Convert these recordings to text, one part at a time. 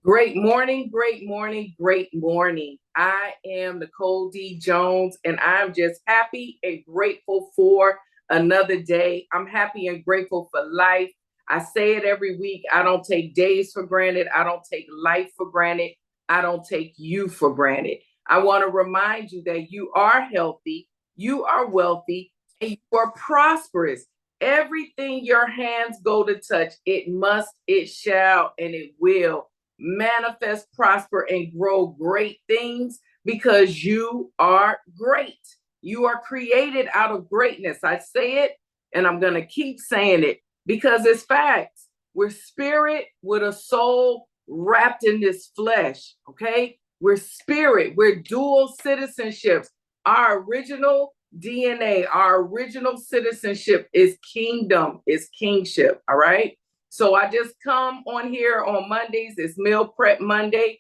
Great morning, great morning, great morning. I am Nicole D. Jones, and I'm just happy and grateful for another day. I'm happy and grateful for life. I say it every week. I don't take days for granted. I don't take life for granted. I don't take you for granted. I want to remind you that you are healthy, you are wealthy, and you are prosperous. Everything your hands go to touch, it must, it shall, and it will manifest, prosper, and grow great things because you are great. You are created out of greatness. I say it and I'm going to keep saying it because it's facts. We're spirit with a soul wrapped in this flesh, okay? We're spirit, we're dual citizenships. Our original DNA, our original citizenship is kingdom, is kingship, all right? So I just come on here on Mondays. It's Meal Prep Monday.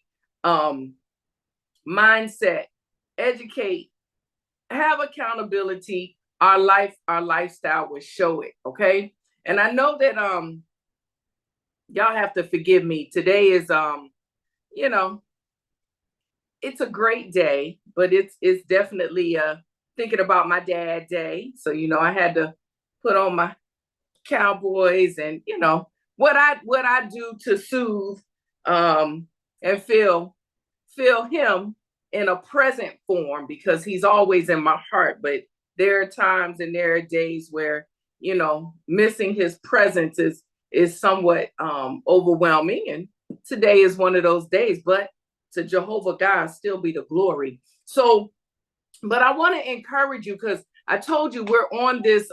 Mindset, educate, have accountability. Our lifestyle will show it. Okay. And I know that y'all have to forgive me. Today is you know, it's a great day, but it's definitely thinking about my dad day. So, I had to put on my Cowboys and what I do to soothe and feel him in a present form because he's always in my heart. But there are times and there are days where missing his presence is somewhat overwhelming, and today is one of those days. But to Jehovah God still be the glory. So, but I want to encourage you because I told you we're on this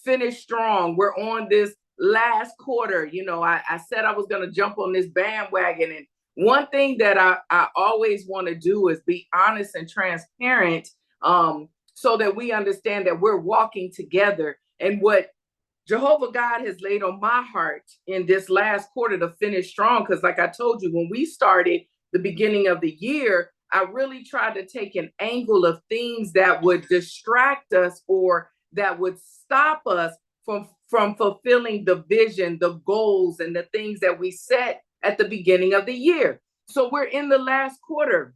finish strong. We're on this last quarter. I said I was going to jump on this bandwagon. And one thing that I always want to do is be honest and transparent so that we understand that we're walking together. And what Jehovah God has laid on my heart in this last quarter to finish strong, because like I told you, when we started the beginning of the year, I really tried to take an angle of things that would distract us or that would stop us from fulfilling the vision, the goals, and the things that we set at the beginning of the year. So we're in the last quarter.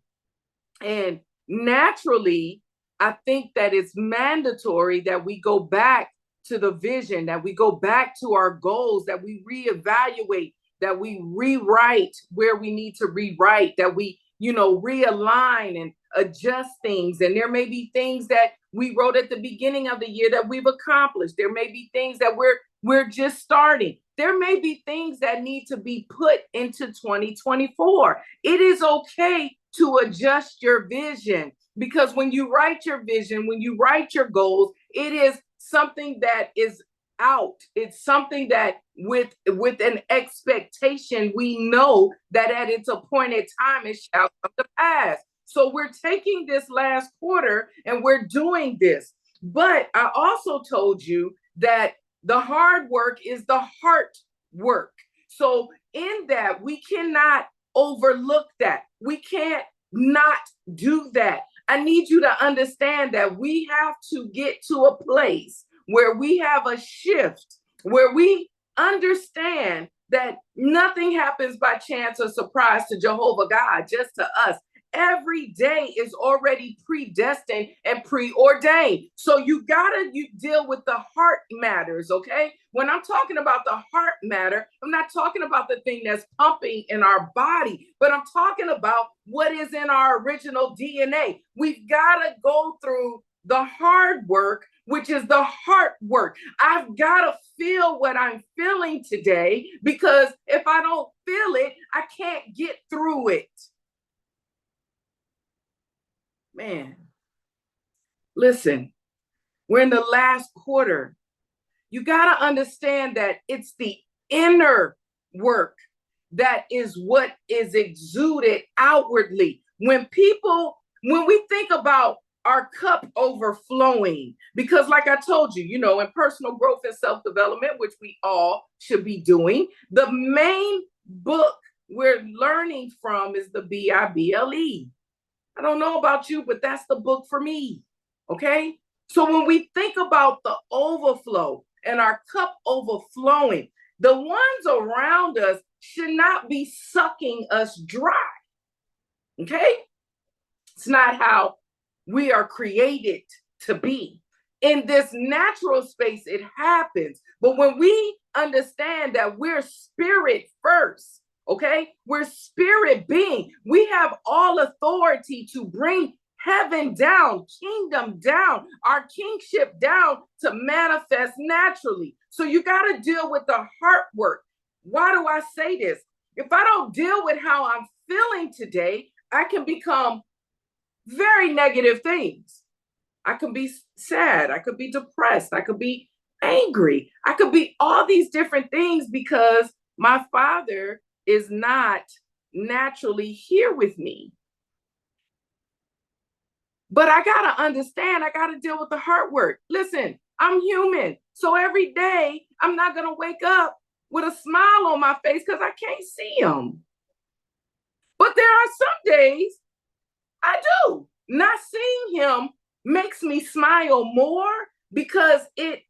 And naturally, I think that it's mandatory that we go back to the vision, that we go back to our goals, that we reevaluate, that we rewrite where we need to rewrite, that we realign and adjust things. And there may be things that we wrote at the beginning of the year that we've accomplished. There may be things that we're just starting. There may be things that need to be put into 2024. It is okay to adjust your vision, because when you write your vision, when you write your goals, it is something that is out. It's something that with an expectation, we know that at its appointed time it shall come to pass. So we're taking this last quarter and we're doing this. But I also told you that the hard work is the heart work. So in that, we cannot overlook that. We can't not do that. I need you to understand that we have to get to a place where we have a shift, where we understand that nothing happens by chance or surprise to Jehovah God, just to us. Every day is already predestined and preordained. So you deal with the heart matters, okay? When I'm talking about the heart matter, I'm not talking about the thing that's pumping in our body, but I'm talking about what is in our original DNA. We've got to go through the hard work, which is the heart work. I've got to feel what I'm feeling today, because if I don't feel it, I can't get through it. Man, listen, we're in the last quarter. You got to understand that it's the inner work that is what is exuded outwardly. When we think about our cup overflowing, because like I told you, in personal growth and self-development, which we all should be doing, the main book we're learning from is the Bible. I don't know about you, but that's the book for me. Okay. So when we think about the overflow and our cup overflowing, The ones around us should not be sucking us dry. Okay? It's not how we are created to be. In this natural space, it happens. But when we understand that we're spirit first, okay, we're spirit being, we have all authority to bring heaven down, kingdom down, our kingship down to manifest naturally. So you got to deal with the heart work. Why do I say this? If I don't deal with how I'm feeling today, I can become very negative things. I could be sad. I could be depressed. I could be angry. I could be all these different things because my Father is not naturally here with me. But I got to understand, I got to deal with the heart work. Listen, I'm human. So every day, I'm not going to wake up with a smile on my face because I can't see him. But there are some days I do. Not seeing him makes me smile more because it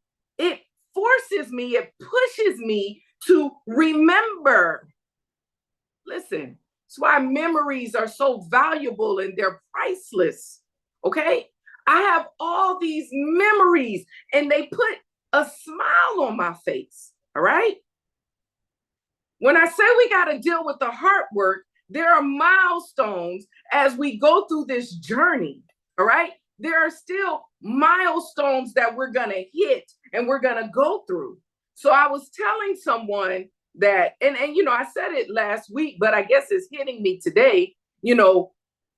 forces me, it pushes me to remember. Listen, that's why memories are so valuable and they're priceless. Okay? I have all these memories and they put a smile on my face. All right? When I say we got to deal with the heart work, there are milestones as we go through this journey. All right? There are still milestones that we're going to hit and we're going to go through. So I was telling someone that, and you know, I said it last week, but I guess it's hitting me today. You know,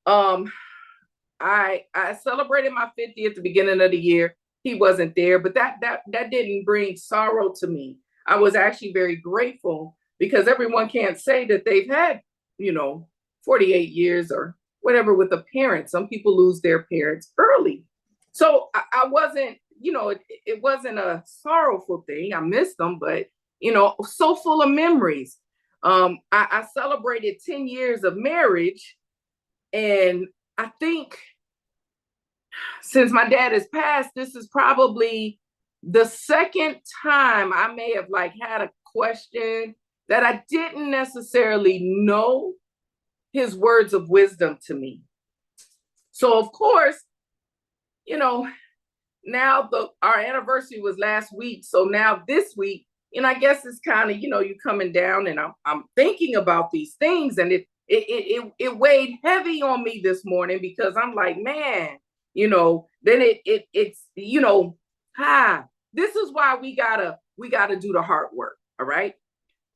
I celebrated my 50th at the beginning of the year. He wasn't there, but that didn't bring sorrow to me. I was actually very grateful because everyone can't say that they've had, you know, 48 years or whatever with a parent. Some people lose their parents early. So I wasn't, you know, it wasn't a sorrowful thing. I missed them, but, you know, so full of memories. I celebrated 10 years of marriage. And I think since my dad has passed, this is probably the second time I may have like had a question that I didn't necessarily know his words of wisdom to me. So of course, you know, now our anniversary was last week. So now this week, and I guess it's kind of, you know, you coming down and I'm thinking about these things and it weighed heavy on me this morning because I'm like, man, you know, then it's, you know, this is why we gotta do the hard work. All right.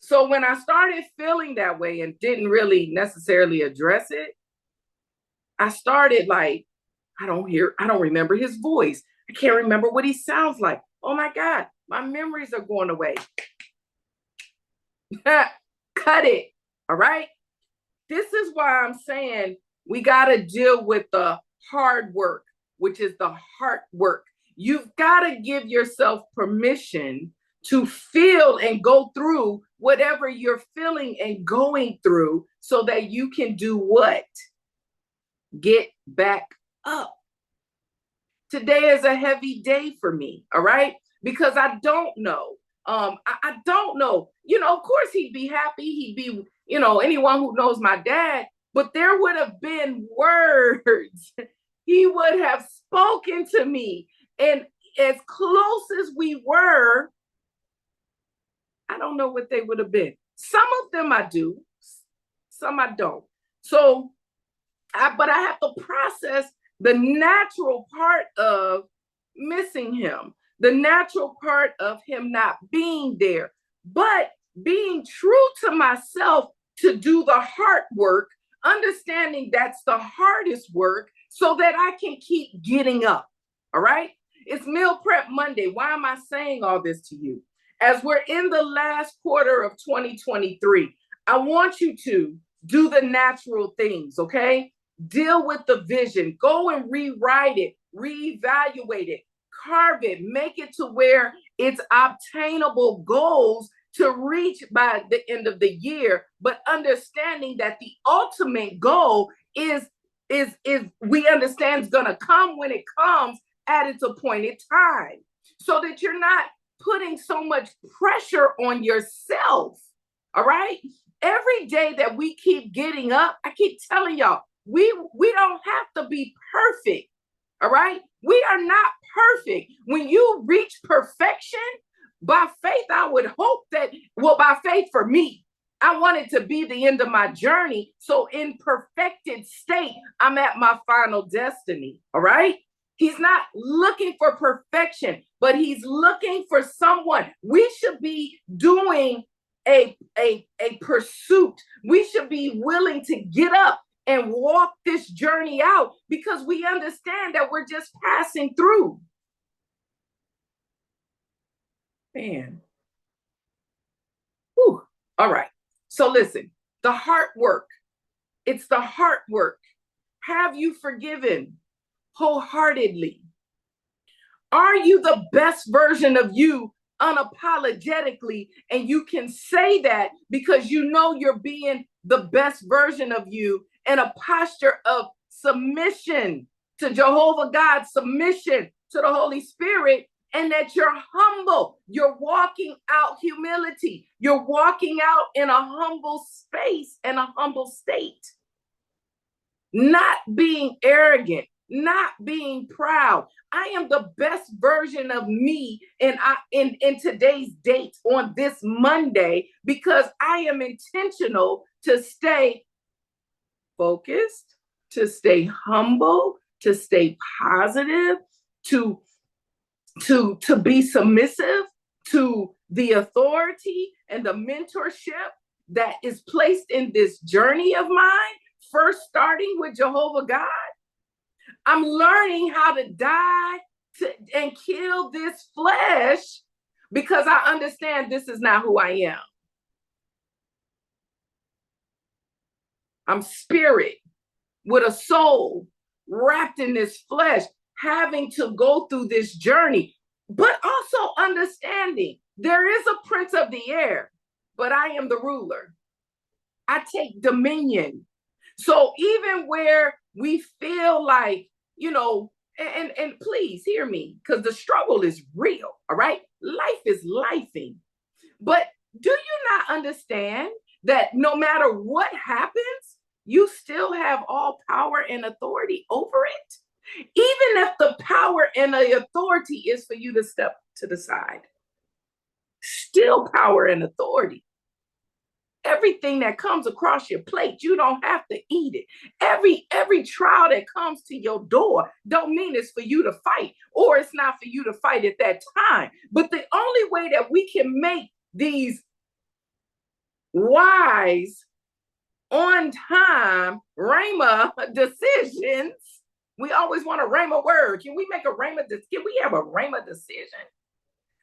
So when I started feeling that way and didn't really necessarily address it, I started like, I don't remember his voice. I can't remember what he sounds like. Oh my God, my memories are going away. Cut it. All right. This is why I'm saying we got to deal with the hard work, which is the heart work. You've got to give yourself permission to feel and go through whatever you're feeling and going through so that you can do what? Get back up. Today is a heavy day for me, all right? Because I don't know. I don't know. You know, of course he'd be happy. He'd be, you know, anyone who knows my dad, but there would have been words. He would have spoken to me. And as close as we were, I don't know what they would have been. Some of them I do, some I don't. So, but I have to process the natural part of missing him, the natural part of him not being there, but being true to myself to do the heart work, understanding that's the hardest work so that I can keep getting up. All right. It's Meal Prep Monday. Why am I saying all this to you? As we're in the last quarter of 2023, I want you to do the natural things, okay? Deal with the vision. Go and rewrite it, reevaluate it, carve it, make it to where it's obtainable goals to reach by the end of the year, but understanding that the ultimate goal is we understand is going to come when it comes at its appointed time, so that you're not putting so much pressure on yourself. All right. Every day that we keep getting up, I keep telling y'all, we don't have to be perfect. All right. We are not perfect. When you reach perfection by faith, I would hope that, well, by faith for me, I want it to be the end of my journey. So in perfected state, I'm at my final destiny. All right. He's not looking for perfection, but he's looking for someone. We should be doing a pursuit. We should be willing to get up and walk this journey out because we understand that we're just passing through. Man. Whew. All right. So listen, the heart work. It's the heart work. Have you forgiven wholeheartedly? Are you the best version of you unapologetically? And you can say that because you know you're being the best version of you in a posture of submission to Jehovah God, submission to the Holy Spirit, and that you're humble. You're walking out humility. You're walking out in a humble space and a humble state. Not being arrogant, not being proud. I am the best version of me in today's date on this Monday because I am intentional to stay focused, to stay humble, to stay positive, to be submissive to the authority and the mentorship that is placed in this journey of mine, first starting with Jehovah God. I'm learning how to die and kill this flesh because I understand this is not who I am. I'm spirit with a soul wrapped in this flesh, having to go through this journey, but also understanding there is a prince of the air, but I am the ruler. I take dominion. So even where we feel like, and please hear me, because the struggle is real, all right? Life is lifing. But do you not understand that no matter what happens, you still have all power and authority over it? Even if the power and the authority is for you to step to the side, still power and authority. Everything that comes across your plate, you don't have to eat it. Every trial that comes to your door don't mean it's for you to fight, or it's not for you to fight at that time. But the only way that we can make these wise, on time, Rhema decisions, we always want a Rhema word. Can we make a Rhema decision? Can we have a Rhema decision?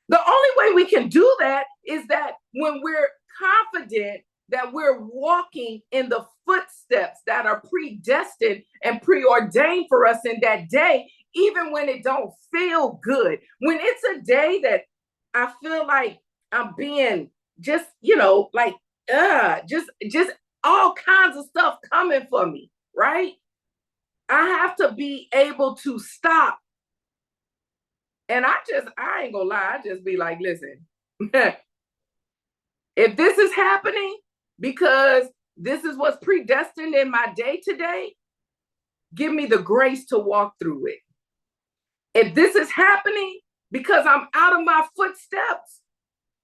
The only way we can do that is that when we're confident that we're walking in the footsteps that are predestined and preordained for us in that day, even when it don't feel good. When it's a day that I feel like I'm being just, just all kinds of stuff coming for me, right? I have to be able to stop. And I ain't gonna lie, I just be like, listen, if this is happening because this is what's predestined in my day today, give me the grace to walk through it. If this is happening because I'm out of my footsteps,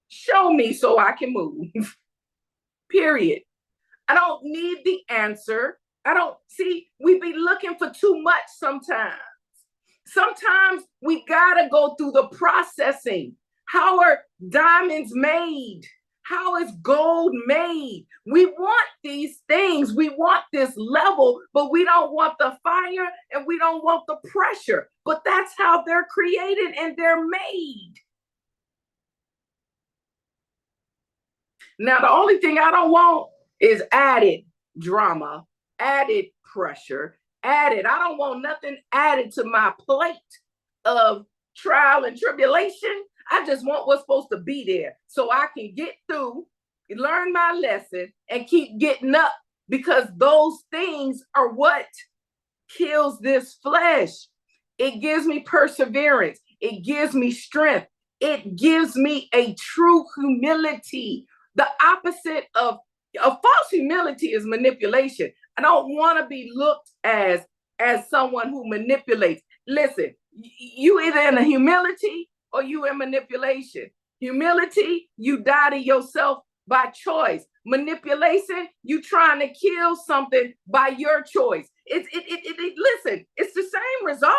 show me so I can move. Period. I don't need the answer. We be looking for too much sometimes. Sometimes we gotta go through the processing. How are diamonds made? How is gold made? We want these things. We want this level, but we don't want the fire and we don't want the pressure. But that's how they're created and they're made. Now, the only thing I don't want is added drama, added pressure, I don't want nothing added to my plate of trial and tribulation. I just want what's supposed to be there so I can get through, learn my lesson, and keep getting up, because those things are what kills this flesh. It gives me perseverance. It gives me strength. It gives me a true humility. The opposite of false humility is manipulation. I don't want to be looked as someone who manipulates. Listen, you either in a humility or you in manipulation. Humility, you die to yourself by choice. Manipulation, you trying to kill something by your choice. Listen, it's the same result,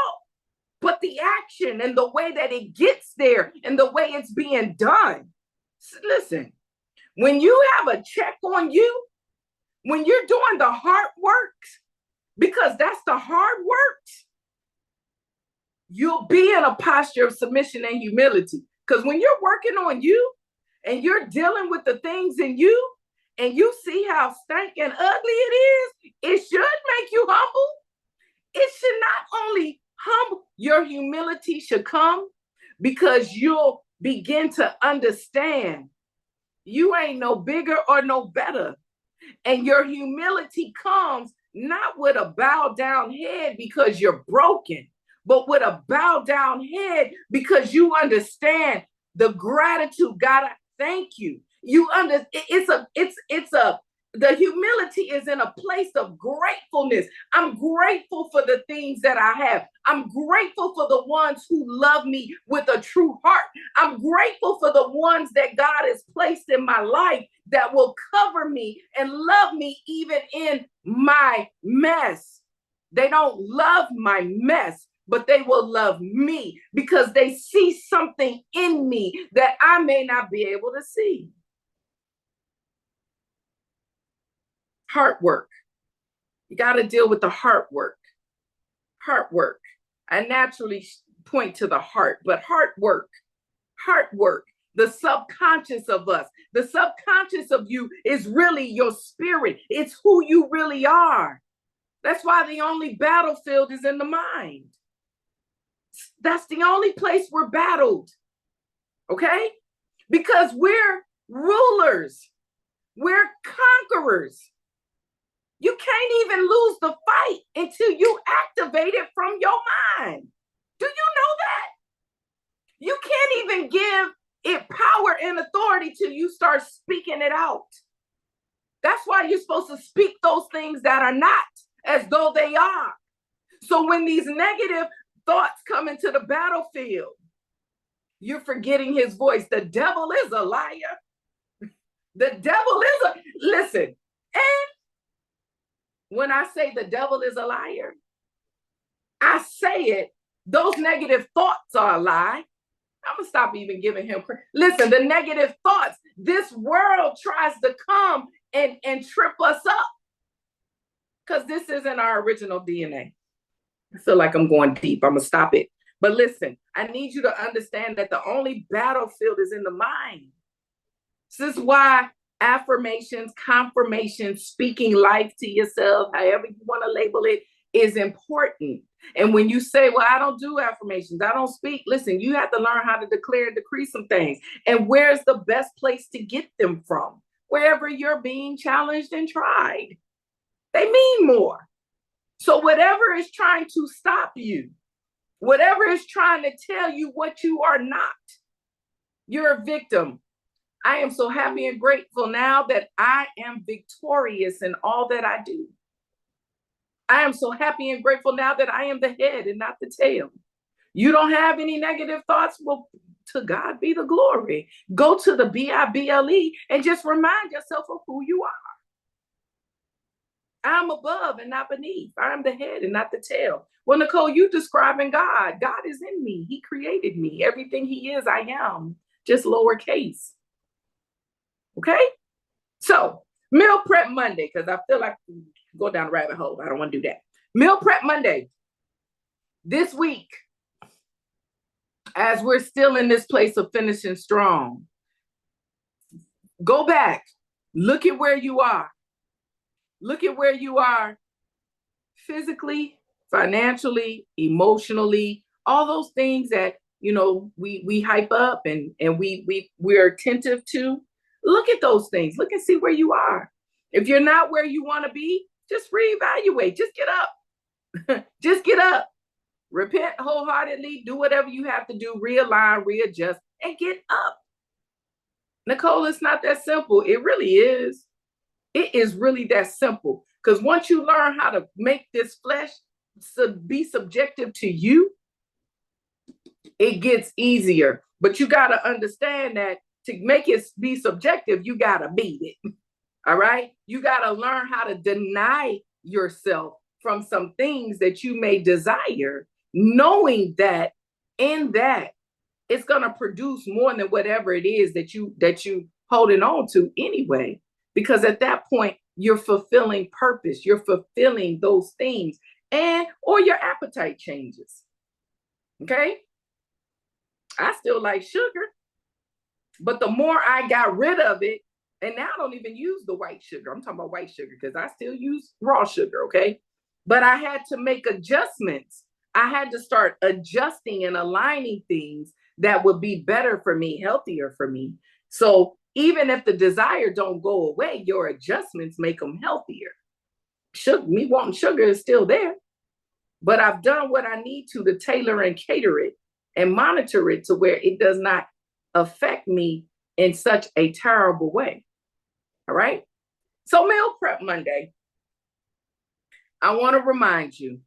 but the action and the way that it gets there and the way it's being done. Listen, when you have a check on you, when you're doing the hard work, because that's the hard work, you'll be in a posture of submission and humility. Because when you're working on you and you're dealing with the things in you and you see how stank and ugly it is, it should make you humble. It should not only humble, your humility should come because you'll begin to understand you ain't no bigger or no better. And your humility comes not with a bow down head because you're broken, but with a bow down head because you understand the gratitude. God, I thank you. The humility is in a place of gratefulness. I'm grateful for the things that I have. I'm grateful for the ones who love me with a true heart. I'm grateful for the ones that God has placed in my life that will cover me and love me even in my mess. They don't love my mess, but they will love me because they see something in me that I may not be able to see. Heart work. You got to deal with the heart work. Heart work. I naturally point to the heart, but heart work. The subconscious of us, the subconscious of you is really your spirit. It's who you really are. That's why the only battlefield is in the mind. That's the only place we're battled. Okay? Because we're rulers. We're conquerors. You can't even lose the fight until you activate it from your mind. Do you know that? You can't even give it power and authority till you start speaking it out. That's why you're supposed to speak those things that are not as though they are. So when these negative thoughts come into the battlefield, you're forgetting his voice. The devil is a liar. The devil is a, listen, and when I say the devil is a liar, I say it, those negative thoughts are a lie. I'm going to stop even giving him credit. Listen, the negative thoughts, this world tries to come and trip us up because this isn't our original DNA. I feel like I'm going deep. I'm going to stop it. But listen, I need you to understand that the only battlefield is in the mind. This is why affirmations, confirmations, speaking life to yourself, however you want to label it, is important. And when you say, well, I don't do affirmations, I don't speak, listen, you have to learn how to declare and decree some things. And where's the best place to get them from? Wherever you're being challenged and tried. They mean more. So whatever is trying to stop you, whatever is trying to tell you what you are not, you're a victim. I am so happy and grateful now that I am victorious in all that I do. I am so happy and grateful now that I am the head and not the tail. You don't have any negative thoughts? Well, to God be the glory. Go to the Bible and just remind yourself of who you are. I'm above and not beneath. I'm the head and not the tail. Well, Nicole, you describing God. God is in me. He created me. Everything he is, I am. Just lowercase. Okay? So, Meal Prep Monday, because I feel like go down a rabbit hole. I don't want to do that. Meal Prep Monday. This week, as we're still in this place of finishing strong, go back. Look at where you are. Look at where you are physically, financially, emotionally, all those things that, you know, we hype up and we're attentive to. Look at those things. Look and see where you are. If you're not where you want to be, just reevaluate. Just get up. Just get up. Repent wholeheartedly, do whatever you have to do, realign, readjust, and get up. Nicole, it's not that simple. It really is. It is really that simple. Because once you learn how to make this flesh be subjective to you, it gets easier. But you got to understand that to make it be subjective, you got to beat it. All right? You got to learn how to deny yourself from some things that you may desire, knowing that in that it's going to produce more than whatever it is that you holding on to anyway. Because at that point, you're fulfilling purpose. You're fulfilling those things, and or your appetite changes. Okay? I still like sugar, but the more I got rid of it, and now I don't even use the white sugar. I'm talking about white sugar because I still use raw sugar, okay? But I had to make adjustments. I had to start adjusting and aligning things that would be better for me, healthier for me. So even if the desire don't go away, your adjustments make them healthier. Sugar, me wanting sugar is still there, but I've done what I need to tailor and cater it and monitor it to where it does not affect me in such a terrible way. All right. So Meal Prep Monday, I want to remind you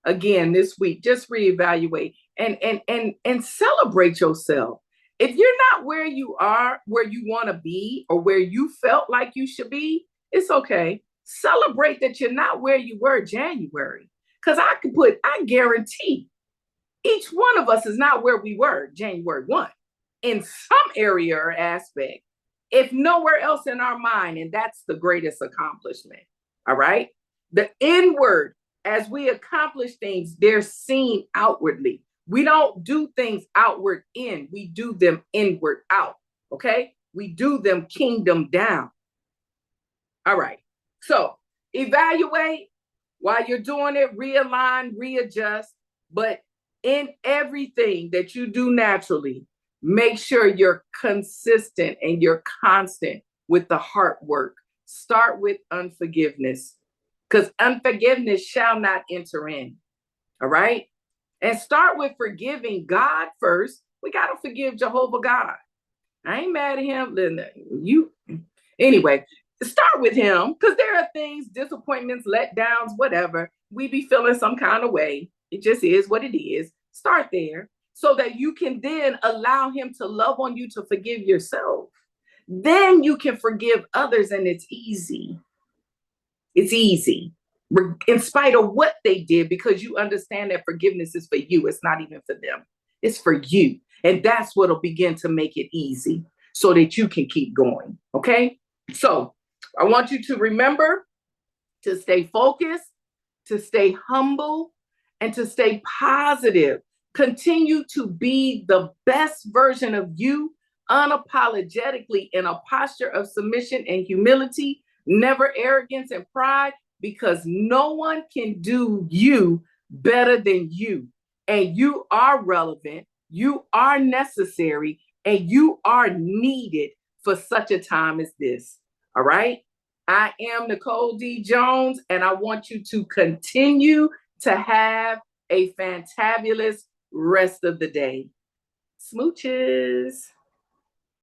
again this week, just reevaluate and celebrate yourself. If you're not where you are, where you want to be, or where you felt like you should be, it's okay. Celebrate that you're not where you were January. Because I guarantee each one of us is not where we were January 1 in some area or aspect, if nowhere else in our mind. And that's the greatest accomplishment. All right. The inward, as we accomplish things, they're seen outwardly. We don't do things outward in, we do them inward out. Okay. We do them kingdom down. All right. So evaluate while you're doing it, realign, readjust. But in everything that you do naturally, make sure you're consistent and you're constant with the heart work. Start with unforgiveness, because unforgiveness shall not enter in. All right. And start with forgiving God first. We got to forgive Jehovah God. I ain't mad at him. Anyway, start with him, because there are things, disappointments, letdowns, whatever. We be feeling some kind of way. It just is what it is. Start there so that you can then allow him to love on you to forgive yourself. Then you can forgive others, and it's easy. It's easy in spite of what they did, because you understand that forgiveness is for you. It's not even for them. It's for you. And that's what'll begin to make it easy so that you can keep going. Okay. So I want you to remember to stay focused, to stay humble, and to stay positive. Continue to be the best version of you, unapologetically, in a posture of submission and humility, never arrogance and pride, because no one can do you better than you. And you are relevant, you are necessary, and you are needed for such a time as this. All right? I am Nicole D. Jones, and I want you to continue to have a fantabulous rest of the day. Smooches.